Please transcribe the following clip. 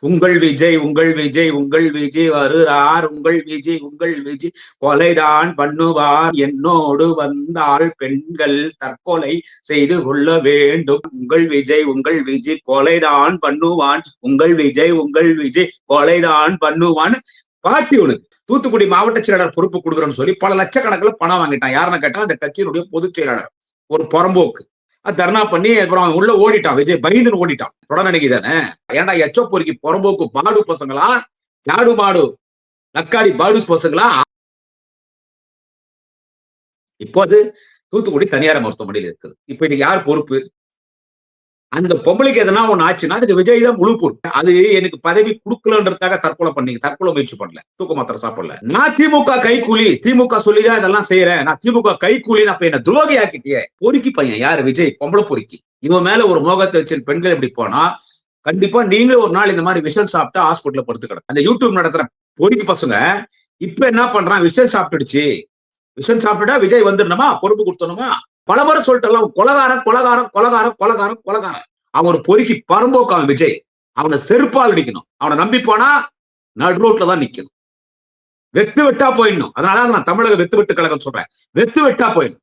உங்கள் விஜய் உங்கள் விஜய் உங்கள் விஜய் வருகிறார், உங்கள் விஜய் உங்கள் விஜய் கொலைதான் பண்ணுவார், என்னோடு வந்தால் பெண்கள் தற்கொலை செய்து கொள்ள வேண்டும். உங்கள் விஜய் கொலைதான் பண்ணுவான், உங்கள் விஜய் கொலைதான் பண்ணுவான். பாட்டி உனக்கு தூத்துக்குடி மாவட்ட செயலாளர் பொறுப்பு கொடுக்குறேன்னு சொல்லி பல லட்சக்கணக்கில் பணம் வாங்கிட்டான். யாருன்னு கேட்டா அந்த கட்சியினுடைய பொதுச் செயலாளர், ஒரு புறம்போக்கு. தர்ணா பண்ணி அப்புறம் உள்ள ஓடிட்டான். விஜய் பயந்துன்னு ஓடிட்டான். தொடர்நடிகை தானே. ஏன்டா எச்சோ பொறுக்கி புறம்போக்கு பாடு பசங்களா, யாடு மாடு லக்காடி பாடுஸ் பசங்களா. இப்போ அது தூத்துக்குடி தனியார் மருத்துவமனையில் இருக்குது. இப்ப இதுக்கு யார் பொறுப்பு? அந்த பொம்பளைக்கு எதனா ஒண்ணு ஆச்சுன்னா அதுக்கு விஜய் தான் முழு பொறுப்பு. அது எனக்கு பதவி கொடுக்கலன்றதுக்காக தற்கொலை முயற்சி பண்ணல, தூக்க மாத்திரை சாப்பிடல. நான் திமுக கைக்கூலி, திமுக சொல்லிதான் இதெல்லாம் செய்யறேன், நான் திமுக கைக்கூலி, அப்ப என்ன துரோகி ஆக்கிட்டியே. பொறுக்கி பையன் யாரு? விஜய் பொம்பளை பொறுக்கி. இவன் மேல ஒரு மோகத்தை வச்சு பெண்கள் எப்படி போனா கண்டிப்பா நீங்களும் ஒரு நாள் இந்த மாதிரி விஷம் சாப்பிட்டா ஹாஸ்பிட்டல்ல படுத்து கிடக்கு. அந்த யூடியூப் நடத்துற பொறுக்கி பசங்க இப்ப என்ன பண்றான்? விஷம் சாப்பிட்டுடுச்சு, விஷம் சாப்பிட்டுட்டா விஜய் வந்துடணுமா, பொறுப்பு கொடுத்தணுமா? பலமுறை சொல்லிட்டு கொலகாரன் கொலகாரன் கொலகாரன் கொலகாரன் கொலகாரன். அவன் ஒரு பொறுக்கி பரம்போக்கான் விஜய். அவனை செருப்பால் அடிக்கணும். அவனை நம்பி போனா நடு ரோட்ல தான் நிக்கணும். வெத்து வெட்டா போயிடணும். அதனால நான் தமிழக வெத்து வெட்டு கழகம் சொல்றேன். வெத்து வெட்டா போயிடணும்.